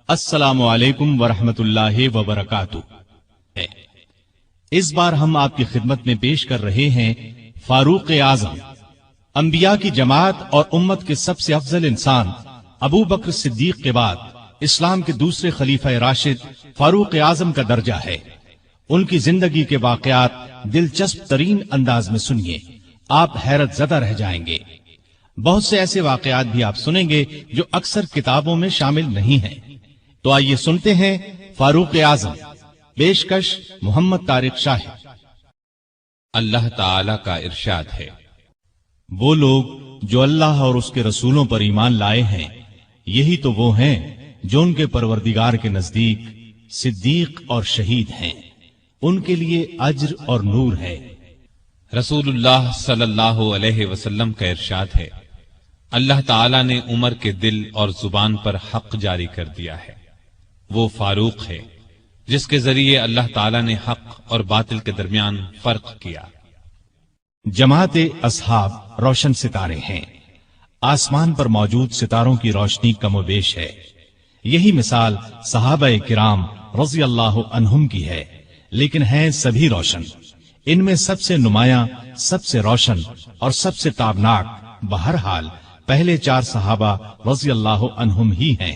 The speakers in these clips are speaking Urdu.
السلام علیکم ورحمۃ اللہ وبرکاتہ۔ اس بار ہم آپ کی خدمت میں پیش کر رہے ہیں فاروق اعظم، انبیاء کی جماعت اور امت کے سب سے افضل انسان ابو بکر صدیق کے بعد اسلام کے دوسرے خلیفہ راشد فاروق اعظم کا درجہ ہے۔ ان کی زندگی کے واقعات دلچسپ ترین انداز میں سنیے، آپ حیرت زدہ رہ جائیں گے۔ بہت سے ایسے واقعات بھی آپ سنیں گے جو اکثر کتابوں میں شامل نہیں ہیں۔ تو آئیے سنتے ہیں فاروق اعظم، پیشکش محمد طارق شاہ۔ اللہ تعالی کا ارشاد ہے، وہ لوگ جو اللہ اور اس کے رسولوں پر ایمان لائے ہیں، یہی تو وہ ہیں جو ان کے پروردگار کے نزدیک صدیق اور شہید ہیں، ان کے لیے اجر اور نور ہے۔ رسول اللہ صلی اللہ علیہ وسلم کا ارشاد ہے، اللہ تعالی نے عمر کے دل اور زبان پر حق جاری کر دیا ہے۔ وہ فاروق ہے جس کے ذریعے اللہ تعالی نے حق اور باطل کے درمیان فرق کیا۔ جماعت اصحاب روشن ستارے ہیں، آسمان پر موجود ستاروں کی روشنی کم و بیش ہے۔ یہی مثال صحابہ کرام رضی اللہ عنہم کی ہے، لیکن ہیں سبھی روشن۔ ان میں سب سے نمایاں، سب سے روشن اور سب سے تابناک بہرحال پہلے 4 صحابہ رضی اللہ عنہم ہی ہیں۔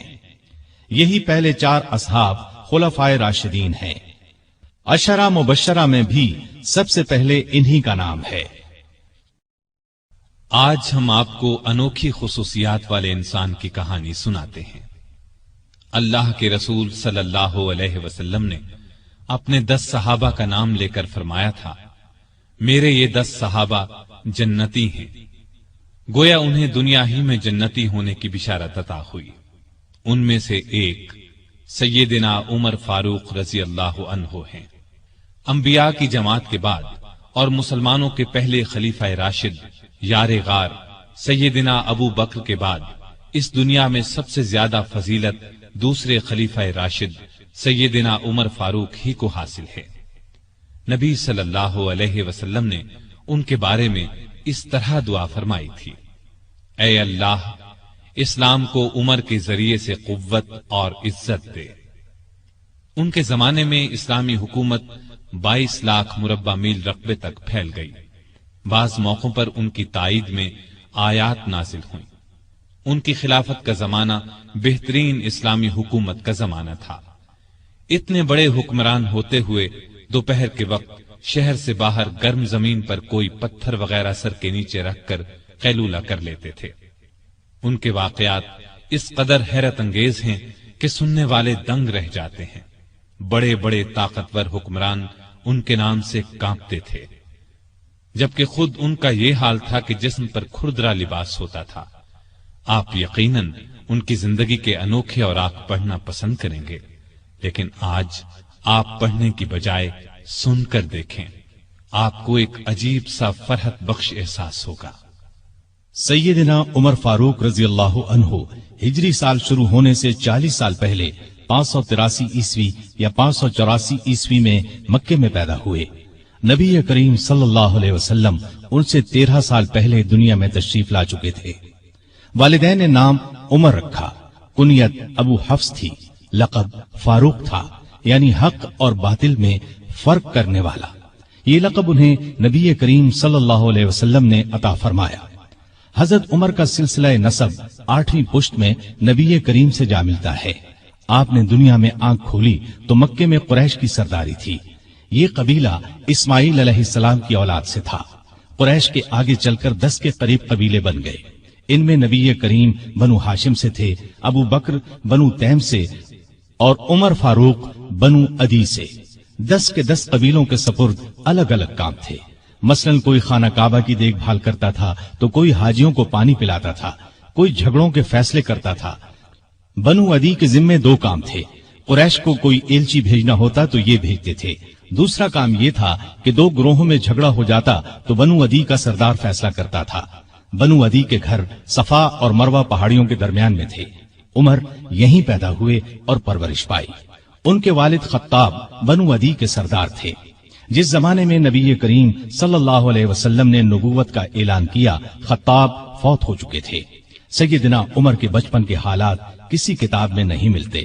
یہی پہلے 4 اصحاب خلفائے راشدین ہیں۔ عشرہ مبشرہ میں بھی سب سے پہلے انہی کا نام ہے۔ آج ہم آپ کو انوکھی خصوصیات والے انسان کی کہانی سناتے ہیں۔ اللہ کے رسول صلی اللہ علیہ وسلم نے اپنے 10 صحابہ کا نام لے کر فرمایا تھا، میرے یہ 10 صحابہ جنتی ہیں۔ گویا انہیں دنیا ہی میں جنتی ہونے کی بشارت عطا ہوئی۔ ان میں سے ایک سیدنا عمر فاروق رضی اللہ عنہ ہیں۔ انبیاء کی جماعت کے بعد اور مسلمانوں کے پہلے خلیفہ راشد یار غار سیدنا ابو بکر کے بعد اس دنیا میں سب سے زیادہ فضیلت دوسرے خلیفہ راشد سیدنا عمر فاروق ہی کو حاصل ہے۔ نبی صلی اللہ علیہ وسلم نے ان کے بارے میں اس طرح دعا فرمائی تھی، اے اللہ، اسلام کو عمر کے ذریعے سے قوت اور عزت دے۔ ان کے زمانے میں اسلامی حکومت 22 لاکھ مربع میل رقبے تک پھیل گئی۔ بعض موقعوں پر ان کی تائید میں آیات نازل ہوئیں۔ ان کی خلافت کا زمانہ بہترین اسلامی حکومت کا زمانہ تھا۔ اتنے بڑے حکمران ہوتے ہوئے دوپہر کے وقت شہر سے باہر گرم زمین پر کوئی پتھر وغیرہ سر کے نیچے رکھ کر قیلولہ کر لیتے تھے۔ ان کے واقعات اس قدر حیرت انگیز ہیں کہ سننے والے دنگ رہ جاتے ہیں۔ بڑے بڑے طاقتور حکمران ان کے نام سے کانپتے تھے، جبکہ خود ان کا یہ حال تھا کہ جسم پر کھردرا لباس ہوتا تھا۔ آپ یقیناً ان کی زندگی کے انوکھے اور آپ پڑھنا پسند کریں گے، لیکن آج آپ پڑھنے کی بجائے سن کر دیکھیں، آپ کو ایک عجیب سا فرحت بخش احساس ہوگا۔ سیدنا عمر فاروق رضی اللہ عنہ ہجری سال شروع ہونے سے 40 سال پہلے 583 عیسوی یا 584 عیسوی میں مکے میں پیدا ہوئے۔ نبی کریم صلی اللہ علیہ وسلم ان سے 13 سال پہلے دنیا میں تشریف لا چکے تھے۔ والدین نے نام عمر رکھا، کنیت ابو حفص تھی، لقب فاروق تھا، یعنی حق اور باطل میں فرق کرنے والا۔ یہ لقب انہیں نبی کریم صلی اللہ علیہ وسلم نے عطا فرمایا۔ حضرت عمر کا سلسلہ نسب 8ویں پشت میں نبی کریم سے جا ملتا ہے۔ آپ نے دنیا میں آنکھ کھولی تو مکے میں قریش کی سرداری تھی۔ یہ قبیلہ اسماعیل علیہ السلام کی اولاد سے تھا۔ قریش کے آگے چل کر 10 کے قریب قبیلے بن گئے۔ ان میں نبی کریم بنو ہاشم سے تھے، ابو بکر بنو تیم سے اور عمر فاروق بنو عدی سے۔ 10 کے 10 قبیلوں کے سپرد الگ الگ کام تھے۔ مثلاً کوئی خانہ کعبہ کی دیکھ بھال کرتا تھا تو کوئی حاجیوں کو پانی پلاتا تھا، کوئی جھگڑوں کے فیصلے کرتا تھا۔ بنو عدی کے ذمے 2 کام تھے۔ قریش کو کوئی ایلچی بھیجنا ہوتا تو یہ بھیجتے تھے۔ دوسرا کام یہ تھا کہ 2 گروہوں میں جھگڑا ہو جاتا تو بنو عدی کا سردار فیصلہ کرتا تھا۔ بنو عدی کے گھر صفا اور مروہ پہاڑیوں کے درمیان میں تھے۔ عمر یہیں پیدا ہوئے اور پرورش پائی۔ ان کے والد خطاب بنو عدی کے سردار تھے۔ جس زمانے میں نبی کریم صلی اللہ علیہ وسلم نے نبوت کا اعلان کیا، خطاب فوت ہو چکے تھے۔ سیدنا عمر کے بچپن کے حالات کسی کتاب میں نہیں ملتے۔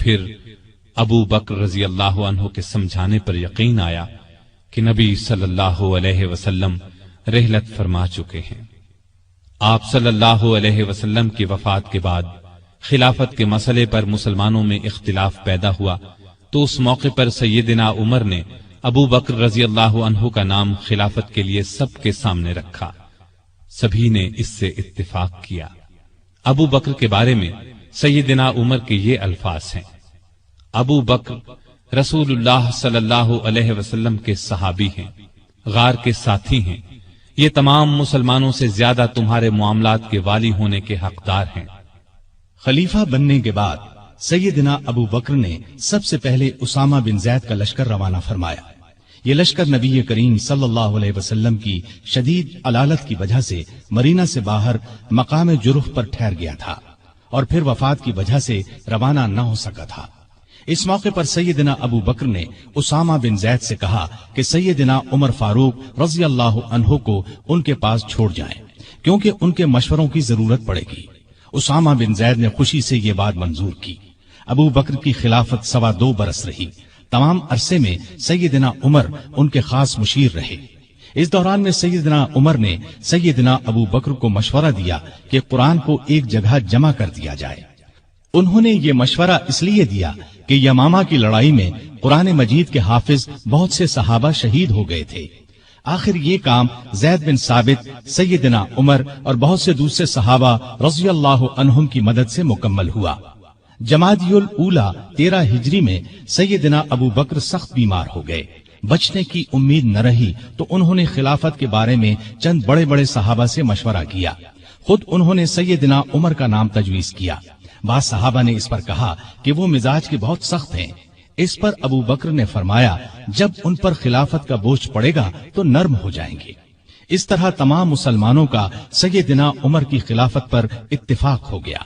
پھر ابو بکر رضی اللہ عنہ کے سمجھانے پر یقین آیا کہ نبی صلی اللہ علیہ وسلم رحلت فرما چکے ہیں۔ آپ صلی اللہ علیہ وسلم کی وفات کے بعد خلافت کے مسئلے پر مسلمانوں میں اختلاف پیدا ہوا تو اس موقع پر سیدنا عمر نے ابو بکر رضی اللہ عنہ کا نام خلافت کے لیے سب کے سامنے رکھا۔ سبھی نے اس سے اتفاق کیا۔ ابو بکر کے بارے میں سیدنا عمر کے یہ الفاظ ہیں: ابو بکر رسول اللہ صلی اللہ علیہ وسلم کے صحابی ہیں، غار کے ساتھی ہیں، یہ تمام مسلمانوں سے زیادہ تمہارے معاملات کے والی ہونے کے حقدار ہیں۔ خلیفہ بننے کے بعد سیدنا ابو بکر نے سب سے پہلے اسامہ بن زید کا لشکر روانہ فرمایا۔ یہ لشکر نبی کریم صلی اللہ علیہ وسلم کی شدید علالت کی وجہ سے مرینا سے باہر مقام جرح پر ٹھہر گیا تھا اور پھر وفات کی وجہ سے روانہ نہ ہو سکا تھا۔ اس موقع پر سیدنا ابو بکر نے اسامہ بن زید سے کہا کہ سیدنا عمر فاروق رضی اللہ عنہ کو ان کے پاس چھوڑ جائیں، کیونکہ ان کے مشوروں کی ضرورت پڑے گی۔ اسامہ بن زید نے خوشی سے یہ بات منظور کی۔ ابو بکر کی خلافت 2.25 برس رہی۔ تمام عرصے میں سیدنا عمر ان کے خاص مشیر رہے۔ اس دوران میں سیدنا عمر نے سیدنا ابو بکر کو مشورہ دیا کہ قرآن کو ایک جگہ جمع کر دیا جائے۔ انہوں نے یہ مشورہ اس لیے دیا کہ یمامہ کی لڑائی میں قرآن مجید کے حافظ بہت سے صحابہ شہید ہو گئے تھے۔ آخر یہ کام زید بن ثابت، سیدنا عمر اور بہت سے دوسرے صحابہ رضی اللہ عنہم کی مدد سے مکمل ہوا۔ جمادی الاولیٰ 13 ہجری میں سیدنا ابو بکر سخت بیمار ہو گئے۔ بچنے کی امید نہ رہی تو انہوں نے خلافت کے بارے میں چند بڑے بڑے صحابہ سے مشورہ کیا۔ خود انہوں نے سیدنا عمر کا نام تجویز کیا۔ بعض صحابہ نے اس پر کہا کہ وہ مزاج کے بہت سخت ہیں۔ اس پر ابو بکر نے فرمایا جب ان پر خلافت کا بوجھ پڑے گا تو نرم ہو جائیں گے۔ اس طرح تمام مسلمانوں کا سیدنا عمر کی خلافت پر اتفاق ہو گیا۔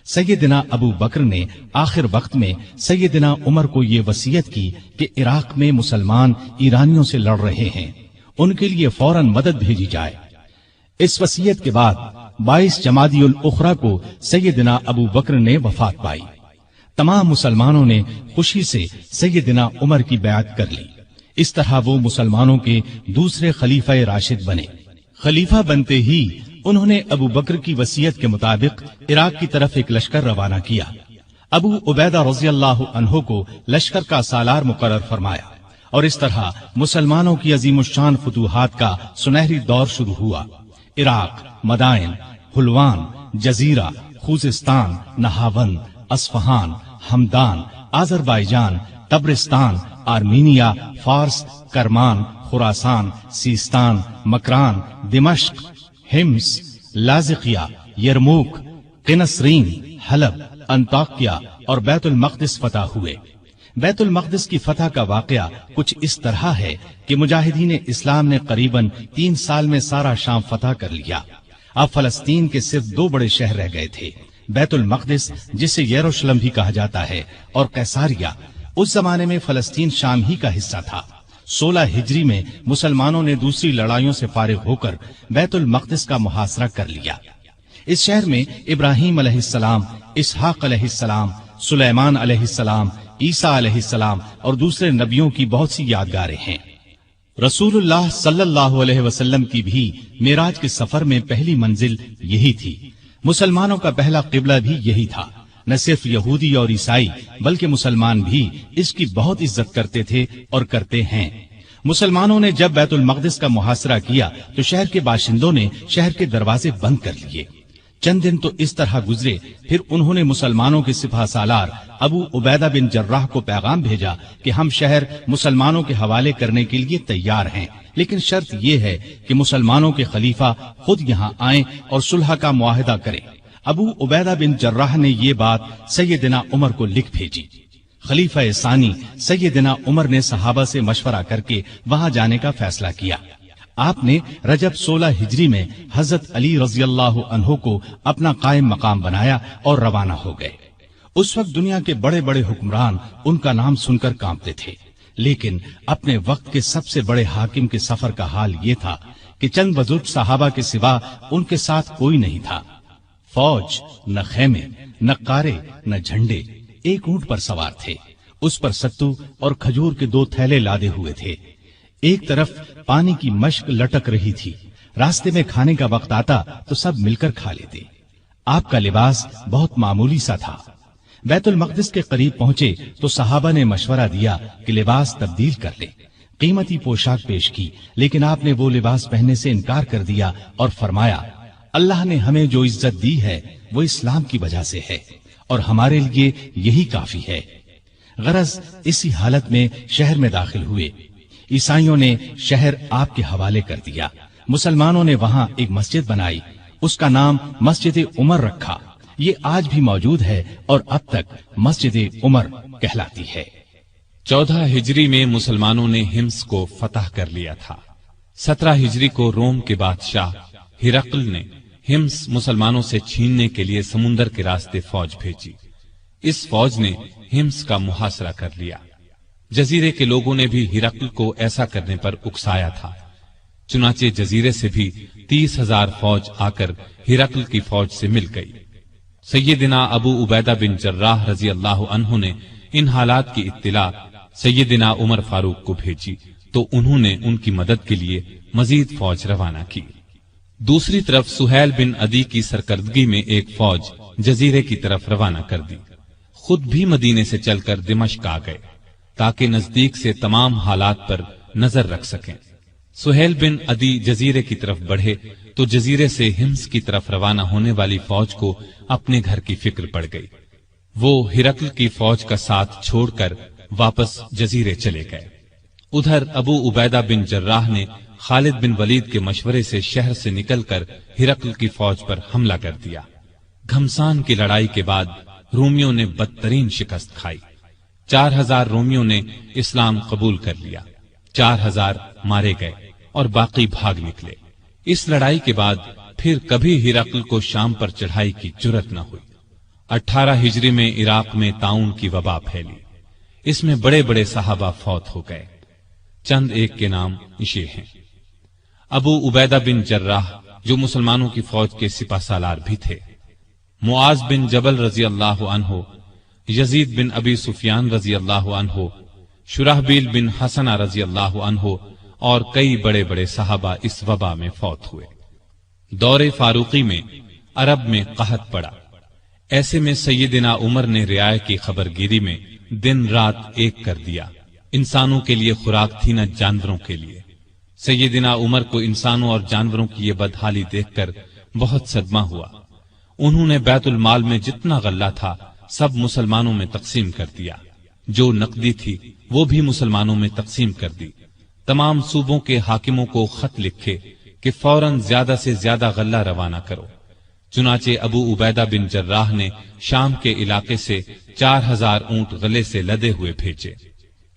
سیدنا ابو بکر نے آخر وقت میں سیدنا عمر کو یہ وصیت کی کہ عراق میں مسلمان ایرانیوں سے لڑ رہے ہیں، ان کے لیے فوراً مدد بھیجی جائے۔ اس وصیت کے بعد 22 جمادی الاخری کو سیدنا ابو بکر نے وفات پائی۔ تمام مسلمانوں نے خوشی سے سیدنا عمر کی بیعت کر لی۔ اس طرح وہ مسلمانوں کے دوسرے خلیفہ راشد بنے۔ خلیفہ بنتے ہی انہوں نے ابو بکر کی وصیت کے مطابق عراق کی طرف ایک لشکر روانہ کیا۔ ابو عبیدہ رضی اللہ عنہ کو لشکر کا سالار مقرر فرمایا اور اس طرح مسلمانوں کی عظیم الشان فتوحات کا سنہری دور شروع ہوا۔ عراق، مدائن، حلوان، جزیرہ، خوزستان، نہاوند، اصفہان، ہمدان، آذربائیجان، تبرستان، آرمینیا، فارس، کرمان، خراسان، سیستان، مکران، دمشق، ہمس، لاذقیہ، یرموک، قنسرین، حلب، انطاکیہ اور بیت المقدس فتح ہوئے۔ بیت المقدس کی فتح کا واقعہ کچھ اس طرح ہے کہ مجاہدین اسلام نے قریباً 3 سال میں سارا شام فتح کر لیا۔ اب فلسطین کے صرف 2 بڑے شہر رہ گئے تھے، بیت المقدس جسے یروشلم بھی کہا جاتا ہے اور قیصاریہ۔ اس زمانے میں فلسطین شام ہی کا حصہ تھا۔ 16 ہجری میں مسلمانوں نے دوسری لڑائیوں سے فارغ ہو کر بیت المقدس کا محاصرہ کر لیا۔ اس شہر میں ابراہیم علیہ السلام، اسحاق علیہ السلام، سلیمان علیہ السلام، عیسیٰ علیہ السلام اور دوسرے نبیوں کی بہت سی یادگاریں ہیں۔ رسول اللہ صلی اللہ علیہ وسلم کی بھی معراج کے سفر میں پہلی منزل یہی تھی۔ مسلمانوں کا پہلا قبلہ بھی یہی تھا۔ نہ صرف یہودی اور عیسائی بلکہ مسلمان بھی اس کی بہت عزت کرتے تھے اور کرتے ہیں۔ مسلمانوں نے جب بیت المقدس کا محاصرہ کیا تو شہر کے باشندوں نے شہر کے دروازے بند کر لیے۔ چند دن تو اس طرح گزرے، پھر انہوں نے مسلمانوں کے سپہ سالار ابو عبیدہ بن جراح کو پیغام بھیجا کہ ہم شہر مسلمانوں کے حوالے کرنے کے لیے تیار ہیں، لیکن شرط یہ ہے کہ مسلمانوں کے خلیفہ خود یہاں آئیں اور صلح کا معاہدہ کریں۔ ابو عبیدہ بن جراح نے یہ بات سیدنا عمر کو لکھ بھیجی۔ خلیفہ ثانی سیدنا عمر نے صحابہ سے مشورہ کر کے وہاں جانے کا فیصلہ کیا۔ آپ نے رجب 16 ہجری میں حضرت علی رضی اللہ عنہ کو اپنا قائم مقام بنایا اور روانہ ہو گئے۔ اس وقت دنیا کے بڑے بڑے حکمران ان کا نام سن کر کانپتے تھے، لیکن اپنے وقت کے سب سے بڑے حاکم کے سفر کا حال یہ تھا کہ چند بزرگ صحابہ کے سوا ان کے ساتھ کوئی نہیں تھا۔ فوج، نہ خیمے، نہ قارے، نہ جھنڈے، ایک اونٹ پر سوار تھے، اس پر ستو اور کھجور کے 2 تھیلے لادے ہوئے تھے۔ ایک طرف پانی کی مشک لٹک رہی تھی، راستے میں کھانے کا وقت آتا تو سب مل کر کھا لیتے۔ آپ کا لباس بہت معمولی سا تھا۔ بیت المقدس کے قریب پہنچے تو صحابہ نے مشورہ دیا کہ لباس تبدیل کر لے۔ قیمتی پوشاک پیش کی، لیکن آپ نے وہ لباس پہننے سے انکار کر دیا اور فرمایا، اللہ نے ہمیں جو عزت دی ہے وہ اسلام کی وجہ سے ہے اور ہمارے لیے یہی کافی ہے۔ غرض اسی حالت میں شہر میں داخل ہوئے۔ عیسائیوں نے شہر آپ کے حوالے کر دیا۔ مسلمانوں نے وہاں ایک مسجد بنائی، اس کا نام مسجد عمر رکھا۔ یہ آج بھی موجود ہے اور اب تک مسجد عمر کہلاتی ہے۔ 14 ہجری میں مسلمانوں نے ہمس کو فتح کر لیا تھا۔ 17 ہجری کو روم کے بادشاہ ہرقل نے ہمس مسلمانوں سے چھیننے کے لیے سمندر کے راستے فوج بھیجی۔ اس فوج نے ہمس کا محاصرہ کر لیا۔ جزیرے کے لوگوں نے بھی ہرقل کو ایسا کرنے پر اکسایا تھا، چنانچہ جزیرے سے بھی 30,000 فوج آ کر ہرقل کی فوج سے مل گئی۔ سیدنا ابو عبیدہ بن جراح رضی اللہ عنہ نے ان حالات کی اطلاع سیدنا عمر فاروق کو بھیجی تو انہوں نے ان کی مدد کے لیے مزید فوج روانہ کی۔ دوسری طرف سہیل بن عدی کی سرکردگی میں ایک فوج جزیرے کی طرف روانہ کر دی۔ خود بھی مدینے سے چل کر دمشق آ گئے تاکہ نزدیک سے تمام حالات پر نظر رکھ سکیں۔ سہیل بن عدی جزیرے کی طرف بڑھے تو جزیرے سے ہمس کی طرف روانہ ہونے والی فوج کو اپنے گھر کی فکر پڑ گئی۔ وہ ہرقل کی فوج کا ساتھ چھوڑ کر واپس جزیرے چلے گئے۔ ادھر ابو عبیدہ بن جراح نے خالد بن ولید کے مشورے سے شہر سے نکل کر ہرقل کی فوج پر حملہ کر دیا۔ گھمسان کی لڑائی کے بعد رومیوں نے بدترین شکست کھائی۔ 4,000 رومیوں نے اسلام قبول کر لیا، 4,000 مارے گئے اور باقی بھاگ نکلے۔ اس لڑائی کے بعد پھر کبھی ہرقل کو شام پر چڑھائی کی جرأت نہ ہوئی۔ 18 ہجری میں عراق میں طاعون کی وبا پھیلی، اس میں بڑے بڑے صحابہ فوت ہو گئے۔ چند ایک کے نام یہ ہیں: ابو عبیدہ بن جراح جو مسلمانوں کی فوج کے سپہ سالار بھی تھے، معاذ بن جبل رضی اللہ عنہ، یزید بن ابی سفیان رضی اللہ عنہ، شرحبیل بن حسنہ رضی اللہ عنہ اور کئی بڑے بڑے صحابہ اس وبا میں فوت ہوئے۔ دور فاروقی میں عرب میں قحط پڑا، ایسے میں سیدنا عمر نے رعایا کی خبرگیری میں دن رات ایک کر دیا۔ انسانوں کے لیے خوراک تھی نہ جانوروں کے لیے۔ سیدنا عمر کو انسانوں اور جانوروں کی یہ بدحالی دیکھ کر بہت صدمہ ہوا۔ انہوں نے بیت المال میں جتنا غلہ تھا سب مسلمانوں میں تقسیم کر دیا، جو نقدی تھی وہ بھی مسلمانوں میں تقسیم کر دی۔ تمام صوبوں کے حاکموں کو خط لکھے کہ فوراً زیادہ سے زیادہ غلہ روانہ کرو۔ چنانچہ ابو عبیدہ بن جراح نے شام کے علاقے سے 4,000 اونٹ غلے سے لدے ہوئے بھیجے۔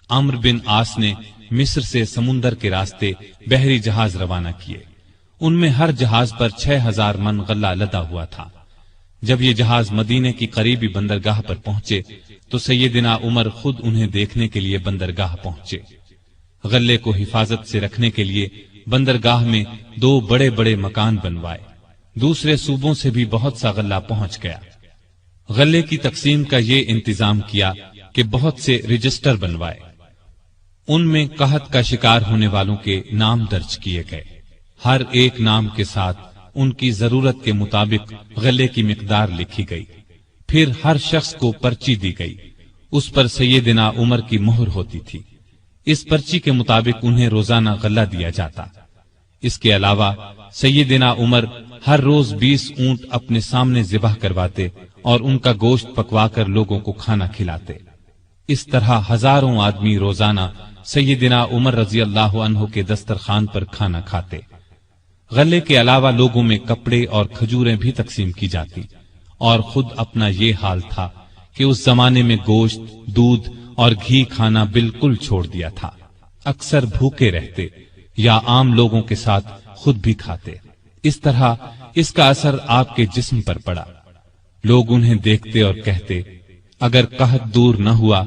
عمرو بن عاص نے مصر سے سمندر کے راستے بحری جہاز روانہ کیے۔ ان میں ہر جہاز پر 6,000 من غلہ لدا ہوا تھا۔ جب یہ جہاز مدینے کی قریبی بندرگاہ پر پہنچے تو سیدنا عمر خود انہیں دیکھنے کے لیے بندرگاہ پہنچے۔ غلے کو حفاظت سے رکھنے کے لیے بندرگاہ میں 2 بڑے بڑے مکان بنوائے۔ دوسرے صوبوں سے بھی بہت سا غلہ پہنچ گیا۔ غلے کی تقسیم کا یہ انتظام کیا کہ بہت سے رجسٹر بنوائے، ان میں قحط کا شکار ہونے والوں کے نام درج کیے گئے۔ ہر ایک نام کے ساتھ ان کی ضرورت کے مطابق غلے کی مقدار لکھی گئی۔ پھر ہر شخص کو پرچی دی گئی، اس پر سیدنا عمر کی مہر ہوتی تھی۔ اس پرچی کے مطابق انہیں روزانہ غلہ دیا جاتا۔ اس کے علاوہ سیدنا عمر ہر روز 20 اونٹ اپنے سامنے ذبح کرواتے اور ان کا گوشت پکوا کر لوگوں کو کھانا کھلاتے۔ اس طرح ہزاروں آدمی روزانہ سیدنا عمر رضی اللہ عنہ کے دسترخوان پر کھانا کھاتے۔ غلے کے علاوہ لوگوں میں کپڑے اور کھجوریں بھی تقسیم کی جاتی، اور خود اپنا یہ حال تھا کہ اس زمانے میں گوشت، دودھ اور گھی کھانا بالکل چھوڑ دیا تھا۔ اکثر بھوکے رہتے یا عام لوگوں کے ساتھ خود بھی کھاتے۔ اس طرح اس کا اثر آپ کے جسم پر پڑا۔ لوگ انہیں دیکھتے اور کہتے، اگر قحط دور نہ ہوا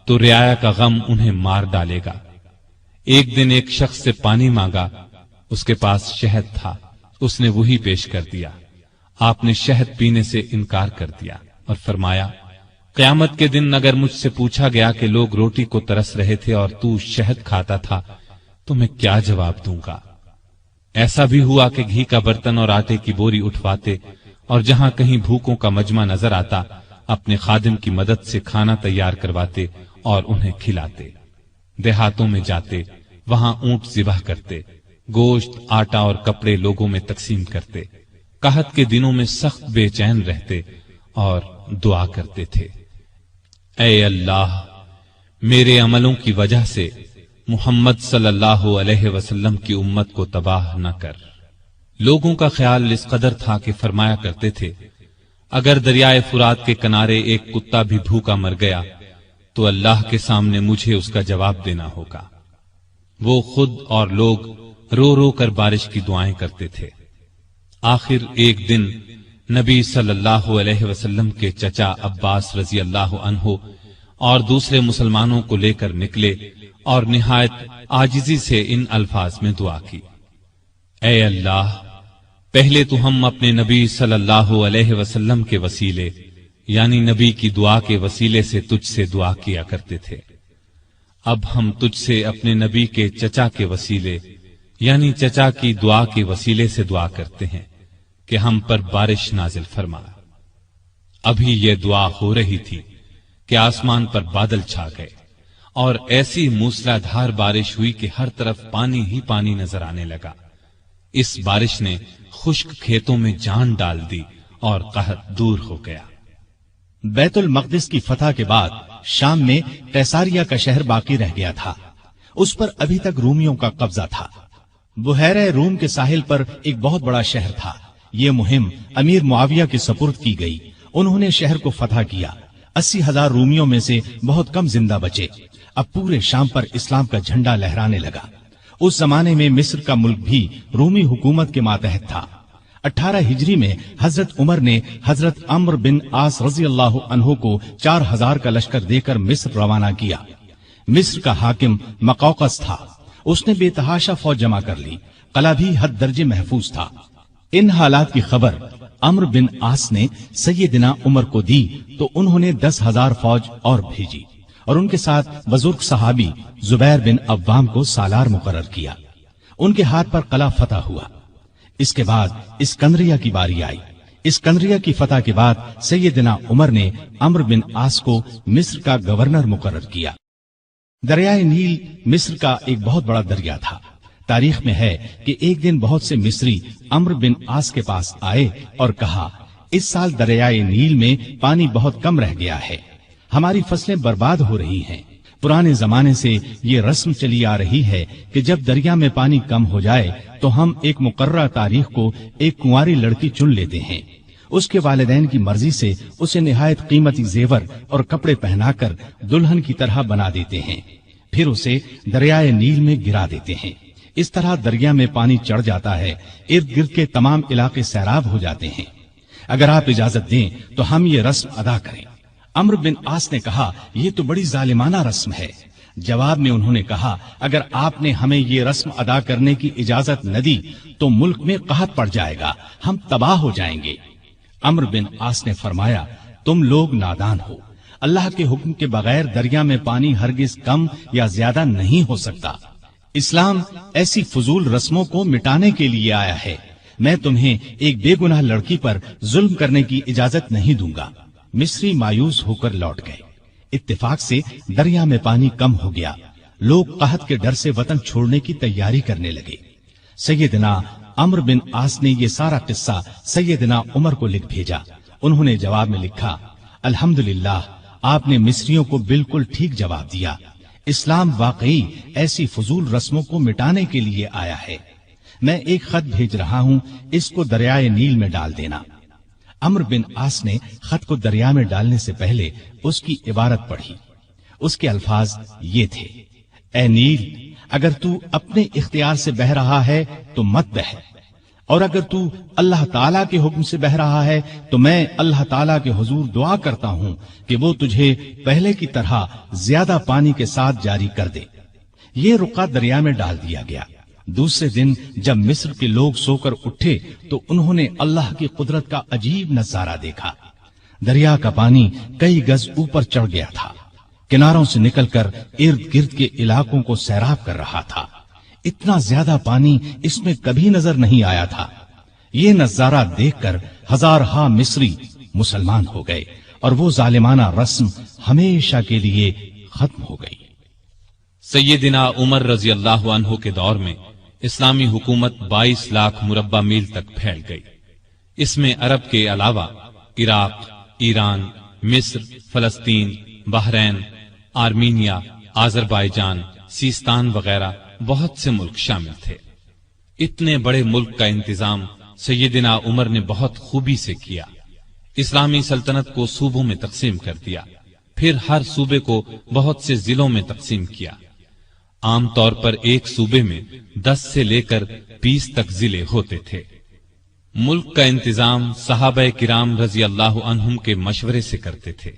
تو رعایا کا غم انہیں مار ڈالے گا۔ ایک دن ایک شخص سے پانی مانگا، اس کے پاس شہد تھا، اس نے وہی پیش کر دیا۔ آپ نے شہد پینے سے انکار کر دیا اور فرمایا، قیامت کے دن اگر مجھ سے پوچھا گیا کہ لوگ روٹی کو ترس رہے تھے اور تو شہد کھاتا تھا تو میں کیا جواب دوں گا؟ ایسا بھی ہوا کہ گھی کا برتن اور آٹے کی بوری اٹھواتے اور جہاں کہیں بھوکوں کا مجمع نظر آتا اپنے خادم کی مدد سے کھانا تیار کرواتے اور انہیں کھلاتے۔ دیہاتوں میں جاتے، وہاں اونٹ ذبح کرتے، گوشت، آٹا اور کپڑے لوگوں میں تقسیم کرتے، قحط کے دنوں میں سخت بے چین رہتے اور دعا کرتے تھے، اے اللہ میرے عملوں کی وجہ سے محمد صلی اللہ علیہ وسلم کی امت کو تباہ نہ کر۔ لوگوں کا خیال اس قدر تھا کہ فرمایا کرتے تھے، اگر دریائے فرات کے کنارے ایک کتا بھی بھوکا مر گیا تو اللہ کے سامنے مجھے اس کا جواب دینا ہوگا۔ وہ خود اور لوگ رو رو کر بارش کی دعائیں کرتے تھے۔ آخر ایک دن نبی صلی اللہ علیہ وسلم کے چچا عباس رضی اللہ عنہ اور دوسرے مسلمانوں کو لے کر نکلے اور نہایت عاجزی سے ان الفاظ میں دعا کی، اے اللہ پہلے تو ہم اپنے نبی صلی اللہ علیہ وسلم کے وسیلے یعنی نبی کی دعا کے وسیلے سے تجھ سے دعا کیا کرتے تھے، اب ہم تجھ سے اپنے نبی کے چچا کے وسیلے یعنی چچا کی دعا کے وسیلے سے دعا کرتے ہیں کہ ہم پر بارش نازل فرما۔ ابھی یہ دعا ہو رہی تھی کہ آسمان پر بادل چھا گئے اور ایسی موسلا دھار بارش ہوئی کہ ہر طرف پانی ہی پانی نظر آنے لگا۔ اس بارش نے خشک کھیتوں میں جان ڈال دی اور قحط دور ہو گیا۔ بیت المقدس کی فتح کے بعد شام میں قیصاریہ کا شہر باقی رہ گیا تھا، اس پر ابھی تک رومیوں کا قبضہ تھا۔ بحیرہ روم کے ساحل پر ایک بہت بڑا شہر تھا۔ یہ مہم امیر معاویہ کے سپرد کی گئی، انہوں نے شہر کو فتح کیا۔ 80,000 رومیوں میں سے بہت کم زندہ بچے۔ اب پورے شام پر اسلام کا جھنڈا لہرانے لگا۔ اس زمانے میں مصر کا ملک بھی رومی حکومت کے ماتحت تھا۔ 18 ہجری میں حضرت عمر نے حضرت عمرو بن عاص رضی اللہ عنہ کو 4000 کا لشکر دے کر مصر روانہ کیا۔ مصر کا حاکم مقوقس تھا، اس نے بے تحاشا فوج جمع کر لی، قلعہ بھی حد درجے محفوظ تھا۔ ان حالات کی خبر عمرو بن عاص نے سیدنا عمر کو دی تو انہوں نے 10,000 فوج اور بھیجی اور ان کے ساتھ بزرگ صحابی زبیر بن عوام کو سالار مقرر کیا۔ ان کے ہاتھ پر قلعہ فتح ہوا۔ اس کے بعد اسکندریہ کی باری آئی۔ اسکندریہ کی فتح کے بعد سیدنا عمر نے عمرو بن عاص کو مصر کا گورنر مقرر کیا۔ دریائے نیل مصر کا ایک بہت بڑا دریا تھا۔ تاریخ میں ہے کہ ایک دن بہت سے مصری عمرو بن عاص کے پاس آئے اور کہا، اس سال دریائے نیل میں پانی بہت کم رہ گیا ہے، ہماری فصلیں برباد ہو رہی ہیں۔ پرانے زمانے سے یہ رسم چلی آ رہی ہے کہ جب دریا میں پانی کم ہو جائے تو ہم ایک مقررہ تاریخ کو ایک کنواری لڑکی چن لیتے ہیں، اس کے والدین کی مرضی سے اسے نہایت قیمتی زیور اور کپڑے پہنا کر دلہن کی طرح بنا دیتے ہیں، پھر اسے دریائے نیل میں گرا دیتے ہیں۔ اس طرح دریا میں پانی چڑھ جاتا ہے، ارد گرد کے تمام علاقے سیراب ہو جاتے ہیں۔ اگر آپ اجازت دیں تو ہم یہ رسم ادا کریں۔ عمرو بن عاص نے کہا، یہ تو بڑی ظالمانہ رسم ہے۔ جواب میں انہوں نے کہا، اگر آپ نے ہمیں یہ رسم ادا کرنے کی اجازت نہ دی تو ملک میں قحط پڑ جائے گا، ہم تباہ ہو جائیں گے۔ عمرو بن عاص نے فرمایا، تم لوگ نادان ہو، اللہ کے حکم کے بغیر دریا میں پانی ہرگز کم یا زیادہ نہیں ہو سکتا۔ اسلام ایسی فضول رسموں کو مٹانے کے لیے آیا ہے۔ میں تمہیں ایک بے گناہ لڑکی پر ظلم کرنے کی اجازت نہیں دوں گا۔ مصری مایوس ہو کر لوٹ گئے۔ اتفاق سے دریا میں پانی کم ہو گیا، لوگ قحط کے ڈر سے وطن چھوڑنے کی تیاری کرنے لگے۔ سیدنا عمرو بن عاص نے یہ سارا قصہ سیدنا عمر کو لکھ بھیجا۔ انہوں نے جواب میں لکھا، الحمدللہ آپ نے مصریوں کو بالکل ٹھیک جواب دیا، اسلام واقعی ایسی فضول رسموں کو مٹانے کے لیے آیا ہے۔ میں ایک خط بھیج رہا ہوں، اس کو دریائے نیل میں ڈال دینا۔ عمرو بن عاص نے خط کو دریا میں ڈالنے سے پہلے اس کی عبارت پڑھی۔ اس کے الفاظ یہ تھے، اے نیل، اگر تو اپنے اختیار سے بہہ رہا ہے تو مت بہہ، اور اگر تو اللہ تعالیٰ کے حکم سے بہہ رہا ہے تو میں اللہ تعالیٰ کے حضور دعا کرتا ہوں کہ وہ تجھے پہلے کی طرح زیادہ پانی کے ساتھ جاری کر دے۔ یہ رقعہ دریا میں ڈال دیا گیا۔ دوسرے دن جب مصر کے لوگ سو کر اٹھے تو انہوں نے اللہ کی قدرت کا عجیب نظارہ دیکھا۔ دریا کا پانی کئی گز اوپر چڑھ گیا تھا، کناروں سے نکل کر ارد گرد کے علاقوں کو سیراب کر رہا تھا۔ اتنا زیادہ پانی اس میں کبھی نظر نہیں آیا تھا۔ یہ نظارہ دیکھ کر ہزارہا مصری مسلمان ہو گئے اور وہ ظالمانہ رسم ہمیشہ کے لیے ختم ہو گئی۔ سیدنا عمر رضی اللہ عنہ کے دور میں اسلامی حکومت 22 لاکھ مربع میل تک پھیل گئی۔ اس میں عرب کے علاوہ عراق، ایران، مصر، فلسطین، بحرین، آرمینیا، آذربائیجان، سیستان وغیرہ بہت سے ملک شامل تھے۔ اتنے بڑے ملک کا انتظام سیدنا عمر نے بہت خوبی سے کیا۔ اسلامی سلطنت کو صوبوں میں تقسیم کر دیا، پھر ہر صوبے کو بہت سے ضلعوں میں تقسیم کیا۔ عام طور پر ایک صوبے میں 10 سے لے کر 20 تک ضلع ہوتے تھے۔ ملک کا انتظام صحابہ کرام رضی اللہ عنہم کے مشورے سے کرتے تھے۔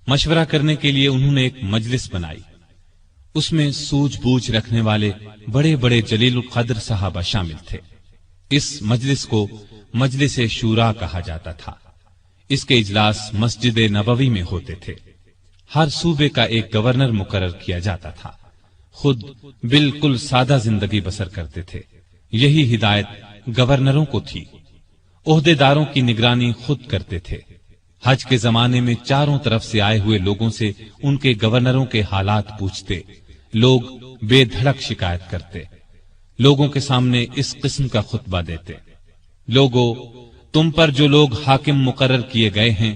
مشورہ کرنے کے لیے انہوں نے ایک مجلس بنائی۔ اس میں سوجھ بوجھ رکھنے والے بڑے بڑے جلیل القدر صحابہ شامل تھے۔ اس مجلس کو مجلس شورا کہا جاتا تھا۔ اس کے اجلاس مسجد نبوی میں ہوتے تھے۔ ہر صوبے کا ایک گورنر مقرر کیا جاتا تھا۔ خود بالکل سادہ زندگی بسر کرتے تھے۔ یہی ہدایت گورنروں کو تھی۔ عہدے داروں کی نگرانی خود کرتے تھے۔ حج کے زمانے میں چاروں طرف سے آئے ہوئے لوگوں سے ان کے گورنروں کے حالات پوچھتے، لوگ بے دھڑک شکایت کرتے، لوگوں کے سامنے اس قسم کا خطبہ دیتے: لوگو، تم پر جو لوگ حاکم مقرر کیے گئے ہیں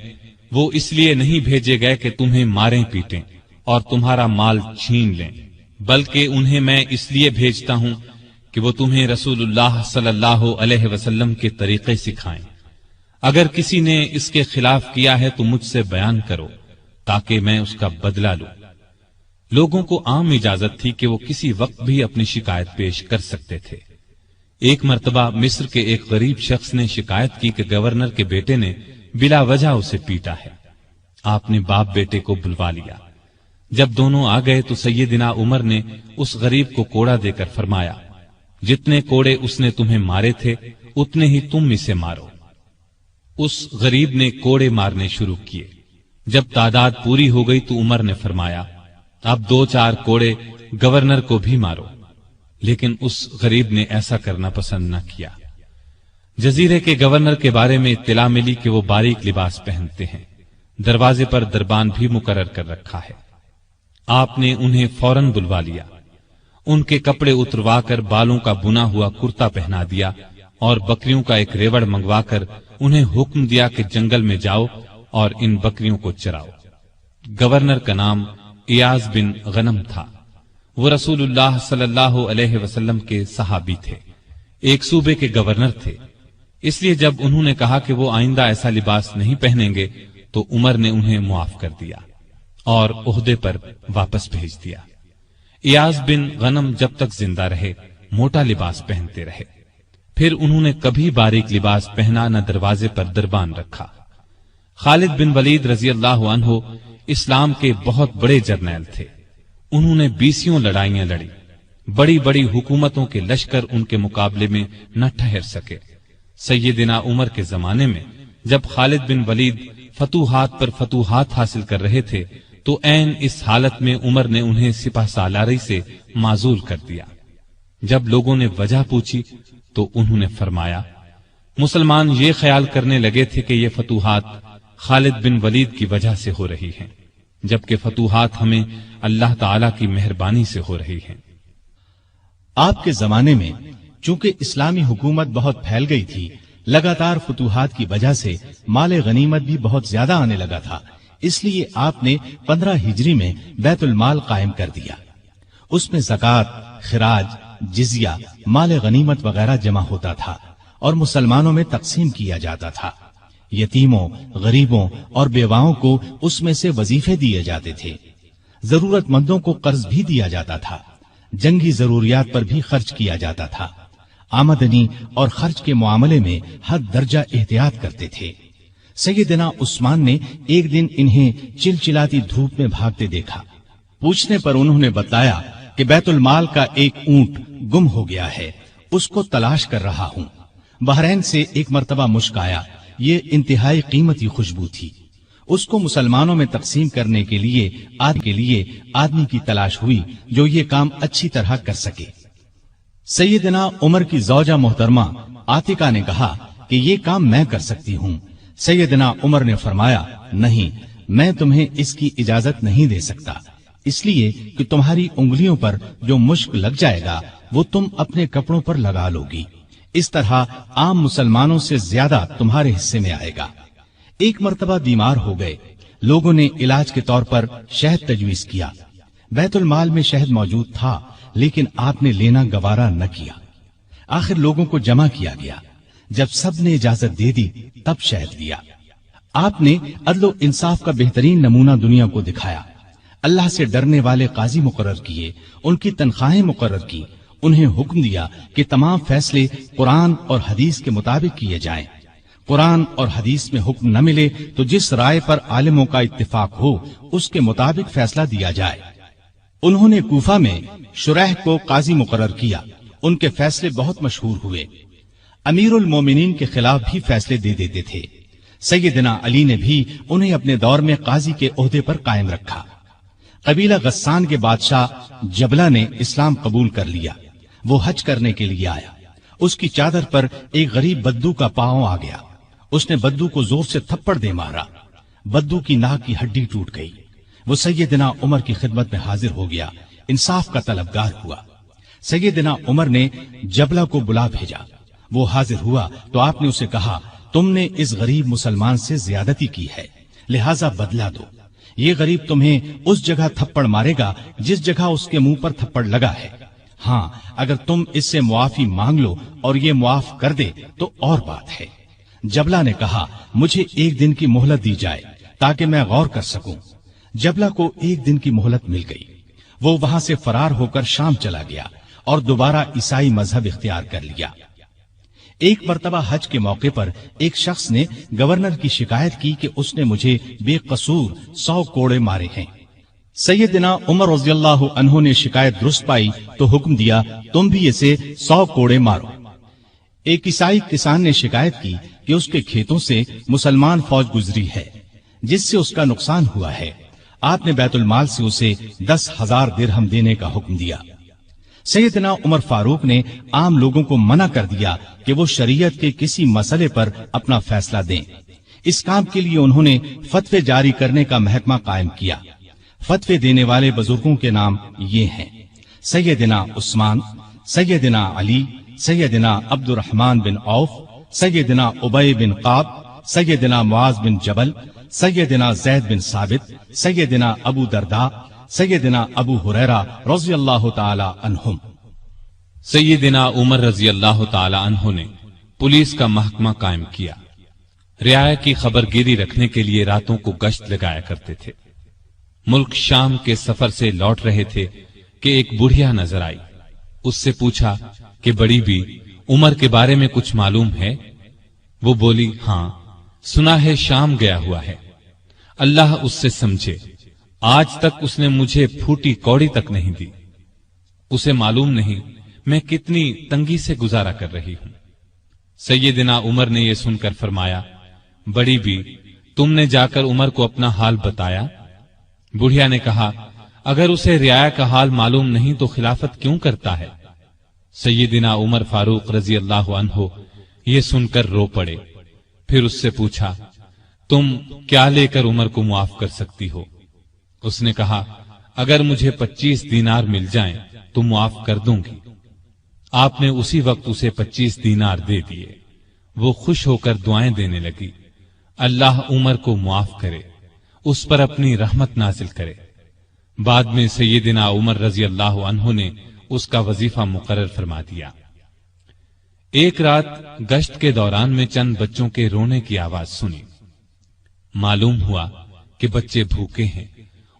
وہ اس لیے نہیں بھیجے گئے کہ تمہیں ماریں پیٹیں اور تمہارا مال چھین لیں، بلکہ انہیں میں اس لیے بھیجتا ہوں کہ وہ تمہیں رسول اللہ صلی اللہ علیہ وسلم کے طریقے سکھائیں۔ اگر کسی نے اس کے خلاف کیا ہے تو مجھ سے بیان کرو تاکہ میں اس کا بدلہ لوں۔ لوگوں کو عام اجازت تھی کہ وہ کسی وقت بھی اپنی شکایت پیش کر سکتے تھے۔ ایک مرتبہ مصر کے ایک غریب شخص نے شکایت کی کہ گورنر کے بیٹے نے بلا وجہ اسے پیٹا ہے۔ آپ نے باپ بیٹے کو بلوا لیا۔ جب دونوں آ گئے تو سیدنا عمر نے اس غریب کو کوڑا دے کر فرمایا: جتنے کوڑے اس نے تمہیں مارے تھے اتنے ہی تم اسے مارو۔ اس غریب نے کوڑے مارنے شروع کیے۔ جب تعداد پوری ہو گئی تو عمر نے فرمایا: اب 2-4 کوڑے گورنر کو بھی مارو، لیکن اس غریب نے ایسا کرنا پسند نہ کیا۔ جزیرے کے گورنر کے بارے میں اطلاع ملی کہ وہ باریک لباس پہنتے ہیں، دروازے پر دربان بھی مقرر کر رکھا ہے۔ آپ نے انہیں فوراً بلوا لیا، ان کے کپڑے اتروا کر بالوں کا بنا ہوا کرتا پہنا دیا اور بکریوں کا ایک ریوڑ منگوا کر انہیں حکم دیا کہ جنگل میں جاؤ اور ان بکریوں کو چراؤ۔ گورنر کا نام ایاز بن غنم تھا۔ وہ رسول اللہ صلی اللہ علیہ وسلم کے صحابی تھے، ایک صوبے کے گورنر تھے۔ اس لیے جب انہوں نے کہا کہ وہ آئندہ ایسا لباس نہیں پہنیں گے تو عمر نے انہیں معاف کر دیا اور عہدے پر واپس بھیج دیا۔ ایاز بن غنم جب تک زندہ رہے موٹا لباس پہنتے رہے، پھر انہوں نے کبھی باریک لباس پہنا نہ دروازے پر دربان رکھا۔ خالد بن ولید رضی اللہ عنہ اسلام کے بہت بڑے جرنیل تھے۔ انہوں نے 20 لڑائیاں لڑی۔ بڑی بڑی حکومتوں کے لشکر ان کے مقابلے میں نہ ٹھہر سکے۔ سیدنا عمر کے زمانے میں جب خالد بن ولید فتوحات پر فتوحات حاصل کر رہے تھے تو عین اس حالت میں عمر نے انہیں سپہ سالاری سے معزول کر دیا۔ جب لوگوں نے وجہ پوچھی تو انہوں نے فرمایا: مسلمان یہ خیال کرنے لگے تھے کہ یہ فتوحات خالد بن ولید کی وجہ سے ہو رہی ہیں، جبکہ فتوحات ہمیں اللہ تعالی کی مہربانی سے ہو رہی ہیں۔ آپ کے زمانے میں چونکہ اسلامی حکومت بہت پھیل گئی تھی، لگاتار فتوحات کی وجہ سے مال غنیمت بھی بہت زیادہ آنے لگا تھا، اس لیے آپ نے 15 ہجری میں بیت المال قائم کر دیا۔ اس میں زکوٰۃ، خراج، جزیہ، مال غنیمت وغیرہ جمع ہوتا تھا اور مسلمانوں میں تقسیم کیا جاتا تھا۔ یتیموں، غریبوں اور بیواؤں کو اس میں سے وظیفے دیے جاتے تھے۔ ضرورت مندوں کو قرض بھی دیا جاتا تھا۔ جنگی ضروریات پر بھی خرچ کیا جاتا تھا۔ آمدنی اور خرچ کے معاملے میں حد درجہ احتیاط کرتے تھے۔ سیدنا عثمان نے ایک دن انہیں چلچلاتی دھوپ میں بھاگتے دیکھا۔ پوچھنے پر انہوں نے بتایا کہ بیت المال کا ایک اونٹ گم ہو گیا ہے، اس کو تلاش کر رہا ہوں۔ بحرین سے ایک مرتبہ مشک آیا یہ انتہائی قیمتی خوشبو تھی۔ اس کو مسلمانوں میں تقسیم کرنے کے لیے آدمی کی تلاش ہوئی جو یہ کام اچھی طرح کر سکے۔ سیدنا عمر کی زوجہ محترمہ عاتقہ نے کہا کہ یہ کام میں کر سکتی ہوں۔ سیدنا عمر نے فرمایا، نہیں، میں تمہیں اس کی اجازت نہیں دے سکتا، اس لیے کہ تمہاری انگلیوں پر جو مشک لگ جائے گا وہ تم اپنے کپڑوں پر لگا لو گی، اس طرح عام مسلمانوں سے زیادہ تمہارے حصے میں آئے گا۔ ایک مرتبہ بیمار ہو گئے، لوگوں نے علاج کے طور پر شہد تجویز کیا۔ بیت المال میں شہد موجود تھا، لیکن آپ نے لینا گوارا نہ کیا۔ آخر لوگوں کو جمع کیا گیا، جب سب نے اجازت دے دی تب شہد دیا۔ آپ نے عدل و انصاف کا بہترین نمونہ دنیا کو دکھایا۔ اللہ سے ڈرنے والے قاضی مقرر کیے، ان کی تنخواہیں مقرر کی، انہیں حکم دیا کہ تمام فیصلے قرآن اور حدیث کے مطابق کیے جائیں۔ قرآن اور حدیث میں حکم نہ ملے تو جس رائے پر عالموں کا اتفاق ہو اس کے مطابق فیصلہ دیا جائے۔ انہوں نے کوفہ میں شریح کو قاضی مقرر کیا، ان کے فیصلے بہت مشہور ہوئے۔ امیر المومنین کے خلاف بھی فیصلے دے دیتے تھے۔ سیدنا علی نے بھی انہیں اپنے دور میں قاضی کے عہدے پر قائم رکھا۔ قبیلہ غسان کے بادشاہ جبلہ نے اسلام قبول کر لیا۔ وہ حج کرنے کے لیے آیا، اس کی چادر پر ایک غریب بدو کا پاؤں آ گیا۔ اس نے بدو کو زور سے تھپڑ دے مارا، بدو کی ناک کی ہڈی ٹوٹ گئی۔ وہ سیدنا عمر کی خدمت میں حاضر ہو گیا، انصاف کا طلبگار ہوا۔ سیدنا عمر نے جبلہ کو بلا بھیجا، وہ حاضر ہوا تو آپ نے اسے کہا، تم نے اس غریب مسلمان سے زیادتی کی ہے، لہذا بدلہ دو۔ یہ غریب تمہیں اس جگہ تھپڑ مارے گا جس جگہ اس کے منہ پر تھپڑ لگا ہے۔ ہاں، اگر تم اس سے معافی مانگ لو اور یہ معاف کر دے تو اور بات ہے۔ جبلہ نے کہا، مجھے ایک دن کی مہلت دی جائے تاکہ میں غور کر سکوں۔ جبلہ کو ایک دن کی مہلت مل گئی۔ وہ وہاں سے فرار ہو کر شام چلا گیا اور دوبارہ عیسائی مذہب اختیار کر لیا۔ ایک مرتبہ حج کے موقع پر ایک شخص نے گورنر کی شکایت کی کہ اس نے مجھے بے قصور 100 کوڑے مارے ہیں۔ سیدنا عمر رضی اللہ عنہ نے شکایت درست پائی تو حکم دیا، تم بھی اسے 100 کوڑے مارو۔ ایک عیسائی کسان نے شکایت کی کہ اس کے کھیتوں سے مسلمان فوج گزری ہے جس سے اس کا نقصان ہوا ہے۔ آپ نے بیت المال سے اسے 10,000 درہم دینے کا حکم دیا۔ سیدنا عمر فاروق نے عام لوگوں کو منع کر دیا کہ وہ شریعت کے کسی مسئلے پر اپنا فیصلہ دیں۔ اس کام کے لیے انہوں نے فتوے جاری کرنے کا محکمہ قائم کیا۔ فتوے دینے والے بزرگوں کے نام یہ ہیں: سیدنا عثمان، سیدنا علی، سیدنا عبد الرحمن بن عوف، سیدنا ابی بن قعب، سیدنا معاذ بن جبل، سیدنا زید بن ثابت، سیدنا ابو درداء، سیدنا ابو ہریرہ رضی اللہ تعالی عنہم۔ سیدنا عمر رضی اللہ تعالی عنہ نے پولیس کا محکمہ قائم کیا۔ رعایا کی خبرگیری رکھنے کے لیے راتوں کو گشت لگایا کرتے تھے۔ ملک شام کے سفر سے لوٹ رہے تھے کہ ایک بڑھیا نظر آئی۔ اس سے پوچھا کہ بڑی بھی عمر کے بارے میں کچھ معلوم ہے؟ وہ بولی، ہاں، سنا ہے شام گیا ہوا ہے، اللہ اس سے سمجھے، آج تک اس نے مجھے پھوٹی کوڑی تک نہیں دی۔ اسے معلوم نہیں میں کتنی تنگی سے گزارا کر رہی ہوں۔ سیدنا عمر نے یہ سن کر فرمایا، بڑی بھی تم نے جا کر عمر کو اپنا حال بتایا؟ بڑھیا نے کہا، اگر اسے رعایا کا حال معلوم نہیں تو خلافت کیوں کرتا ہے؟ سیدنا عمر فاروق رضی اللہ عنہ یہ سن کر رو پڑے۔ پھر اس سے پوچھا، تم کیا لے کر عمر کو معاف کر سکتی ہو؟ اس نے کہا، اگر مجھے 25 دینار مل جائیں تو معاف کر دوں گی۔ آپ نے اسی وقت اسے 25 دینار دے دیے۔ وہ خوش ہو کر دعائیں دینے لگی، اللہ عمر کو معاف کرے، اس پر اپنی رحمت نازل کرے۔ بعد میں سیدنا عمر رضی اللہ عنہ نے اس کا وظیفہ مقرر فرما دیا۔ ایک رات گشت کے دوران میں چند بچوں کے رونے کی آواز سنی۔ معلوم ہوا کہ بچے بھوکے ہیں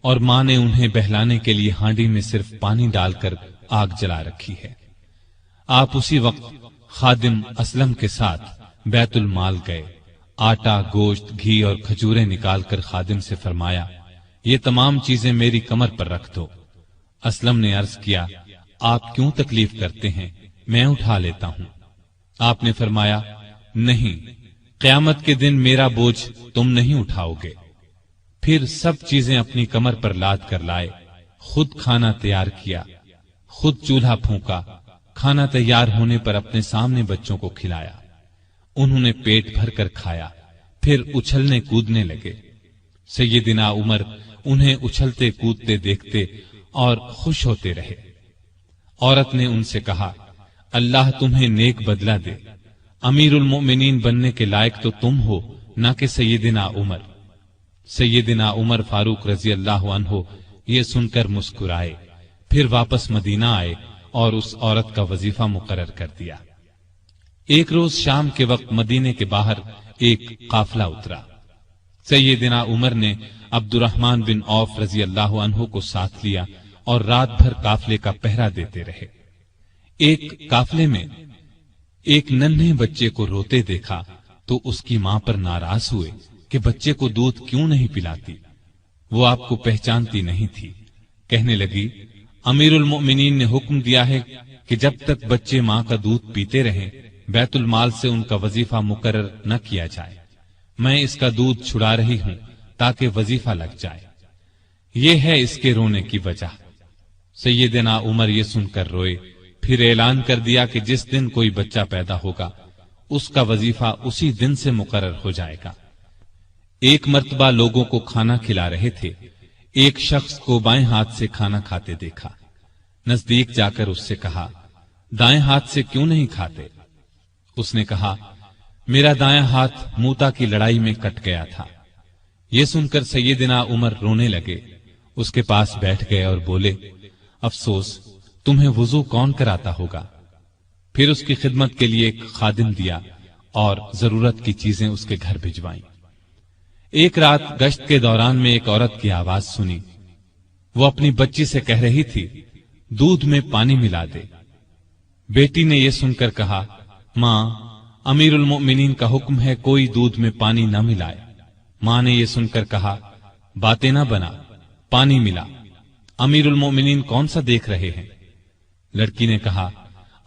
اور ماں نے انہیں بہلانے کے لیے ہانڈی میں صرف پانی ڈال کر آگ جلا رکھی ہے۔ آپ اسی وقت خادم اسلم کے ساتھ بیت المال گئے، آٹا، گوشت، گھی اور کھجوریں نکال کر خادم سے فرمایا، یہ تمام چیزیں میری کمر پر رکھ دو۔ اسلم نے عرض کیا، آپ کیوں تکلیف کرتے ہیں، میں اٹھا لیتا ہوں۔ آپ نے فرمایا، نہیں، قیامت کے دن میرا بوجھ تم نہیں اٹھاؤ گے۔ پھر سب چیزیں اپنی کمر پر لاد کر لائے، خود کھانا تیار کیا، خود چولہا پھونکا، کھانا تیار ہونے پر اپنے سامنے بچوں کو کھلایا۔ انہوں نے پیٹ بھر کر کھایا، پھر اچھلنے کودنے لگے۔ سیدنا عمر انہیں اچھلتے کودتے دیکھتے اور خوش ہوتے رہے۔ عورت نے ان سے کہا، اللہ تمہیں نیک بدلہ دے، امیر المؤمنین بننے کے لائق تو تم ہو، نہ کہ سیدنا عمر۔ سیدنا عمر فاروق رضی اللہ عنہ یہ سن کر مسکرائے، پھر واپس مدینہ آئے اور اس عورت کا وظیفہ مقرر کر دیا۔ ایک روز شام کے وقت مدینے کے باہر ایک قافلہ اترا۔ سیدنا عمر نے عبد الرحمن بن عوف رضی اللہ عنہ کو ساتھ لیا اور رات بھر قافلے کا پہرا دیتے رہے۔ ایک قافلے میں ایک ننھے بچے کو روتے دیکھا تو اس کی ماں پر ناراض ہوئے کہ بچے کو دودھ کیوں نہیں پلاتی۔ وہ آپ کو پہچانتی نہیں تھی۔ کہنے لگی، امیر المؤمنین نے حکم دیا ہے کہ جب تک بچے ماں کا دودھ پیتے رہیں بیت المال سے ان کا وظیفہ مقرر نہ کیا جائے۔ میں اس کا دودھ چھڑا رہی ہوں تاکہ وظیفہ لگ جائے۔ یہ ہے اس کے رونے کی وجہ۔ سیدنا عمر یہ سن کر روئے، پھر اعلان کر دیا کہ جس دن کوئی بچہ پیدا ہوگا اس کا وظیفہ اسی دن سے مقرر ہو جائے گا۔ ایک مرتبہ لوگوں کو کھانا کھلا رہے تھے، ایک شخص کو بائیں ہاتھ سے کھانا کھاتے دیکھا۔ نزدیک جا کر اس سے کہا، دائیں ہاتھ سے کیوں نہیں کھاتے؟ اس نے کہا، میرا دائیں ہاتھ موتا کی لڑائی میں کٹ گیا تھا۔ یہ سن کر سیدنا عمر رونے لگے، اس کے پاس بیٹھ گئے اور بولے، افسوس، تمہیں وضو کون کراتا ہوگا؟ پھر اس کی خدمت کے لیے ایک خادم دیا اور ضرورت کی چیزیں اس کے گھر بھجوائیں۔ ایک رات گشت کے دوران میں ایک عورت کی آواز سنی۔ وہ اپنی بچی سے کہہ رہی تھی، دودھ میں پانی ملا دے۔ بیٹی نے یہ سن کر کہا، ماں، امیر المؤمنین کا حکم ہے کوئی دودھ میں پانی نہ ملائے۔ ماں نے یہ سن کر کہا، باتیں نہ بنا، پانی ملا۔ امیر المؤمنین کون سا دیکھ رہے ہیں؟ لڑکی نے کہا،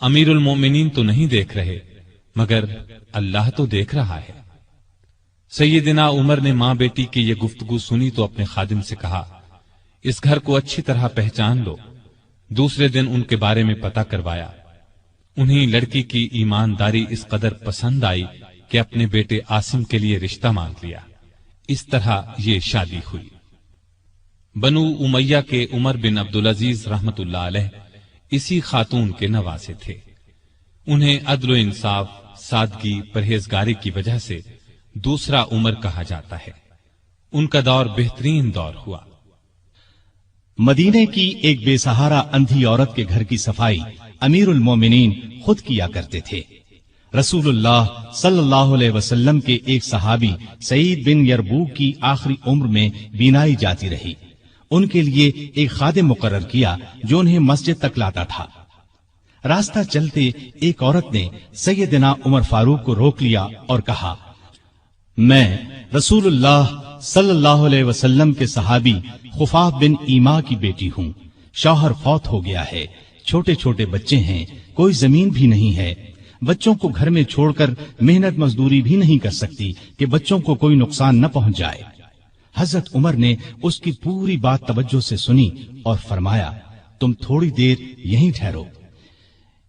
امیر المؤمنین تو نہیں دیکھ رہے، مگر اللہ تو دیکھ رہا ہے۔ سیدنا عمر نے ماں بیٹی کی یہ گفتگو سنی تو اپنے خادم سے کہا، اس گھر کو اچھی طرح پہچان لو۔ دوسرے دن ان کے بارے میں پتہ کروایا۔ انہیں لڑکی کی ایمانداری اس قدر پسند آئی کہ اپنے بیٹے عاصم کے لیے رشتہ مانگ لیا۔ اس طرح یہ شادی ہوئی۔ بنو امیہ کے عمر بن عبدالعزیز رحمت اللہ علیہ اسی خاتون کے نواسے تھے۔ انہیں عدل و انصاف، سادگی، پرہیزگاری کی وجہ سے دوسرا عمر کہا جاتا ہے۔ ان کا دور بہترین دور ہوا۔ مدینے کی ایک بے سہارا اندھی عورت کے گھر کی صفائی امیر المومنین خود کیا کرتے تھے۔ رسول اللہ صلی اللہ علیہ وسلم کے ایک صحابی سعید بن یربوک کی آخری عمر میں بینائی جاتی رہی۔ ان کے لیے ایک خادم مقرر کیا جو انہیں مسجد تک لاتا تھا۔ راستہ چلتے ایک عورت نے سیدنا عمر فاروق کو روک لیا اور کہا، میں رسول اللہ صلی اللہ علیہ وسلم کے صحابی خفاف بن ایما کی بیٹی ہوں۔ شوہر فوت ہو گیا ہے، چھوٹے چھوٹے بچے ہیں، کوئی زمین بھی نہیں ہے۔ بچوں کو گھر میں چھوڑ کر محنت مزدوری بھی نہیں کر سکتی کہ بچوں کو کوئی نقصان نہ پہنچ جائے۔ حضرت عمر نے اس کی پوری بات توجہ سے سنی اور فرمایا، تم تھوڑی دیر یہیں ٹھہرو۔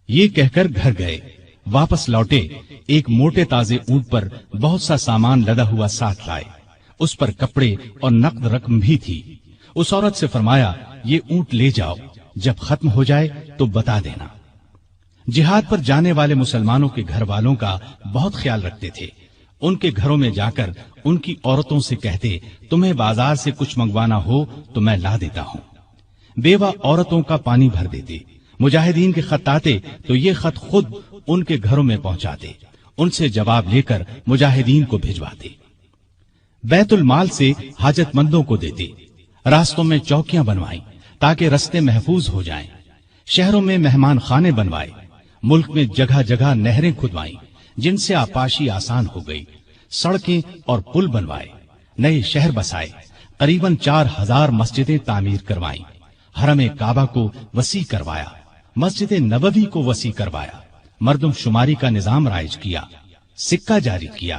یہ کہہ کر گھر گئے۔ واپس لوٹے، ایک موٹے تازے اونٹ پر بہت سا سامان لدا ہوا ساتھ لائے۔ اس پر کپڑے اور نقد رقم بھی تھی۔ اس عورت سے فرمایا، یہ اونٹ لے جاؤ، جب ختم ہو جائے تو بتا دینا۔ جہاد پر جانے والے مسلمانوں کے گھر والوں کا بہت خیال رکھتے تھے۔ ان کے گھروں میں جا کر ان کی عورتوں سے کہتے، تمہیں بازار سے کچھ منگوانا ہو تو میں لا دیتا ہوں۔ بیوہ عورتوں کا پانی بھر دیتے۔ مجاہدین کے خط آتے تو یہ خط خود ان کے گھروں میں پہنچاتے، ان سے جواب لے کر مجاہدین کو بھجواتے۔ بیت المال سے حاجت مندوں کو دیتے۔ راستوں میں چوکیاں بنوائیں تاکہ رستے محفوظ ہو جائیں۔ شہروں میں مہمان خانے بنوائے۔ ملک میں جگہ جگہ نہریں کھدوائیں جن سے آپاشی آسان ہو گئی۔ سڑکیں اور پل بنوائے۔ نئے شہر بسائے۔ قریباً 4000 مسجدیں تعمیر کروائیں۔ حرم کعبہ کو وسیع کروایا۔ مسجد نبوی کو وسیع کروایا۔ مردم شماری کا نظام رائج کیا۔ سکہ جاری کیا۔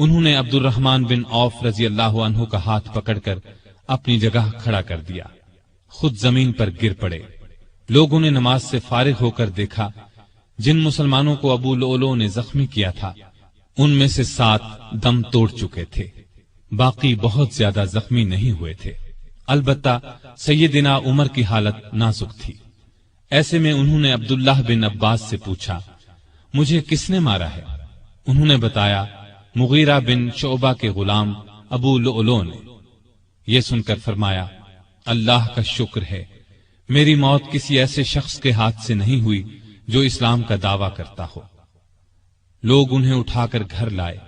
انہوں نے عبد الرحمن بن عوف رضی اللہ عنہ کا ہاتھ پکڑ کر اپنی جگہ کھڑا کر دیا، خود زمین پر گر پڑے۔ لوگوں نے نماز سے فارغ ہو کر دیکھا جن مسلمانوں کو ابو لؤلؤ نے زخمی کیا تھا ان میں سے 7 دم توڑ چکے تھے، باقی بہت زیادہ زخمی نہیں ہوئے تھے۔ البتہ سیدنا عمر کی حالت نازک تھی۔ ایسے میں انہوں نے عبداللہ بن عباس سے پوچھا، مجھے کس نے مارا ہے؟ انہوں نے بتایا، مغیرہ بن شعبہ کے غلام ابو لؤلؤ نے۔ یہ سن کر فرمایا، اللہ کا شکر ہے، میری موت کسی ایسے شخص کے ہاتھ سے نہیں ہوئی جو اسلام کا دعویٰ کرتا ہو۔ لوگ انہیں اٹھا کر گھر لائے،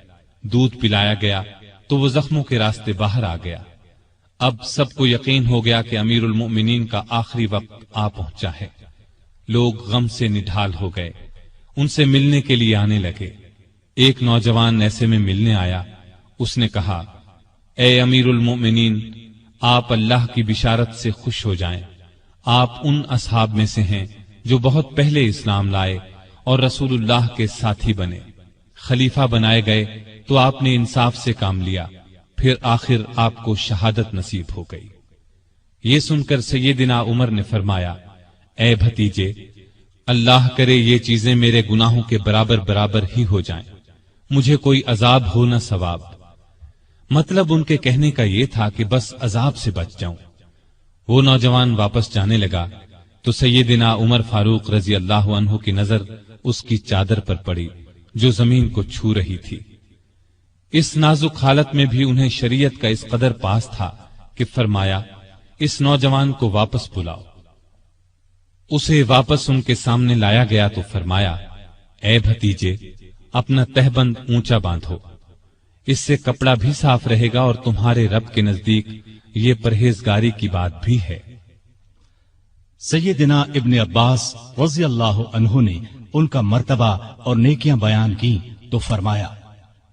دودھ پلایا گیا تو وہ زخموں کے راستے باہر آ گیا۔ اب سب کو یقین ہو گیا کہ امیر المؤمنین کا آخری وقت آ پہنچا ہے۔ لوگ غم سے نڈھال ہو گئے، ان سے ملنے کے لیے آنے لگے۔ ایک نوجوان ایسے میں ملنے آیا، اس نے کہا، اے امیر المؤمنین، آپ اللہ کی بشارت سے خوش ہو جائیں، آپ ان اصحاب میں سے ہیں جو بہت پہلے اسلام لائے اور رسول اللہ کے ساتھی بنے، خلیفہ بنائے گئے تو آپ نے انصاف سے کام لیا، پھر آخر آپ کو شہادت نصیب ہو گئی۔ یہ سن کر سیدنا عمر نے فرمایا، اے بھتیجے، اللہ کرے یہ چیزیں میرے گناہوں کے برابر برابر ہی ہو جائیں، مجھے کوئی عذاب ہو نہ ثواب۔ مطلب ان کے کہنے کا یہ تھا کہ بس عذاب سے بچ جاؤں۔ وہ نوجوان واپس جانے لگا تو سیدنا عمر فاروق رضی اللہ عنہ کی نظر اس کی چادر پر پڑی جو زمین کو چھو رہی تھی۔ اس نازک حالت میں بھی انہیں شریعت کا اس قدر پاس تھا کہ فرمایا، اس نوجوان کو واپس بلاؤ۔ اسے واپس ان کے سامنے لایا گیا تو فرمایا، اے بھتیجے، اپنا تہبند اونچا باندھو، اس سے کپڑا بھی صاف رہے گا اور تمہارے رب کے نزدیک یہ پرہیزگاری کی بات بھی ہے۔ سیدنا ابن عباس رضی اللہ عنہ نے ان کا مرتبہ اور نیکیاں بیان کی تو فرمایا،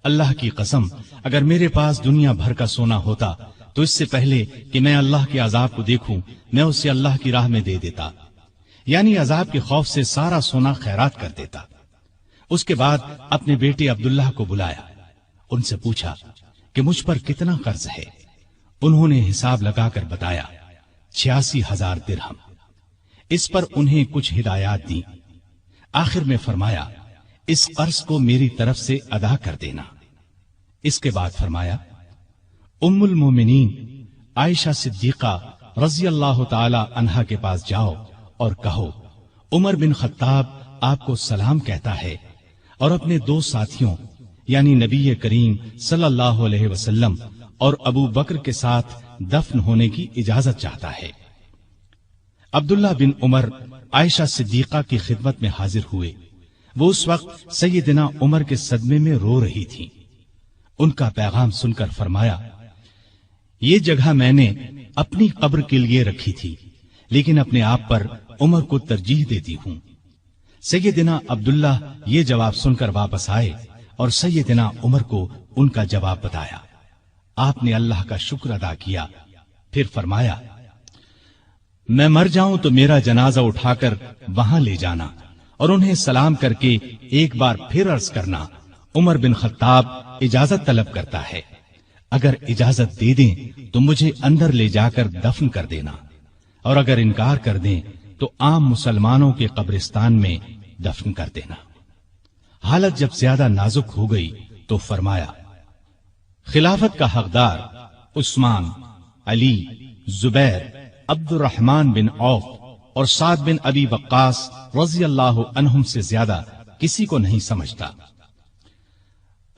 اللہ کی قسم، اگر میرے پاس دنیا بھر کا سونا ہوتا تو اس سے پہلے کہ میں اللہ کے عذاب کو دیکھوں میں اسے اللہ کی راہ میں دے دیتا، یعنی عذاب کے خوف سے سارا سونا خیرات کر دیتا۔ اس کے بعد اپنے بیٹے عبداللہ کو بلایا، ان سے پوچھا کہ مجھ پر کتنا قرض ہے۔ انہوں نے حساب لگا کر بتایا 86,000 درہم۔ اس پر انہیں کچھ ہدایات دی، آخر میں فرمایا، اس قرض کو میری طرف سے ادا کر دینا۔ اس کے بعد فرمایا، ام المومنین عائشہ صدیقہ رضی اللہ تعالی عنہا کے پاس جاؤ اور کہو، عمر بن خطاب آپ کو سلام کہتا ہے اور اپنے 2 ساتھیوں یعنی نبی کریم صلی اللہ علیہ وسلم اور ابو بکر کے ساتھ دفن ہونے کی اجازت چاہتا ہے۔ عبداللہ بن عمر عائشہ صدیقہ کی خدمت میں حاضر ہوئے۔ وہ اس وقت سیدنا عمر کے صدمے میں رو رہی تھی۔ ان کا پیغام سن کر فرمایا، یہ جگہ میں نے اپنی قبر کے لیے رکھی تھی، لیکن اپنے آپ پر عمر کو ترجیح دیتی ہوں۔ سیدنا عبداللہ یہ جواب سن کر واپس آئے اور سیدنا عمر کو ان کا جواب بتایا۔ آپ نے اللہ کا شکر ادا کیا، پھر فرمایا، میں مر جاؤں تو میرا جنازہ اٹھا کر وہاں لے جانا اور انہیں سلام کر کے ایک بار پھر عرض کرنا، عمر بن خطاب اجازت طلب کرتا ہے، اگر اجازت دے دیں تو مجھے اندر لے جا کر دفن کر دینا، اور اگر انکار کر دیں تو عام مسلمانوں کے قبرستان میں دفن کر دینا۔ حالت جب زیادہ نازک ہو گئی تو فرمایا، خلافت کا حقدار عثمان، علی، زبیر، عبد الرحمن بن عوف اور سعد بن ابی وقاص رضی اللہ عنہم سے زیادہ کسی کو نہیں سمجھتا۔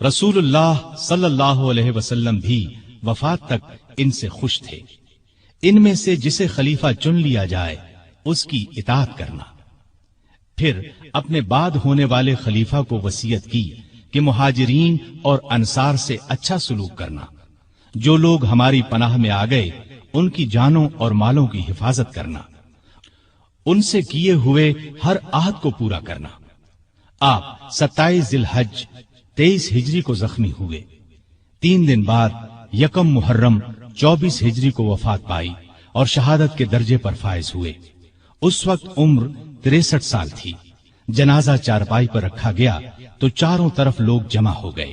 رسول اللہ صلی اللہ علیہ وسلم بھی وفات تک ان سے خوش تھے۔ ان میں سے جسے خلیفہ چن لیا جائے اس کی اطاعت کرنا۔ پھر اپنے بعد ہونے والے خلیفہ کو وصیت کی کہ مہاجرین اور انصار سے اچھا سلوک کرنا، جو لوگ ہماری پناہ میں آ گئے ان کی جانوں اور مالوں کی حفاظت کرنا، ان سے کیے ہوئے ہر عہد کو پورا کرنا۔ آپ 27 ذی الحج 23 ہجری کو زخمی ہوئے۔ 3 دن بعد 1 محرم 24 ہجری کو وفات پائی اور شہادت کے درجے پر فائز ہوئے۔ اس وقت عمر 63 سال تھی۔ جنازہ چارپائی پر رکھا گیا تو چاروں طرف لوگ جمع ہو گئے۔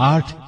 8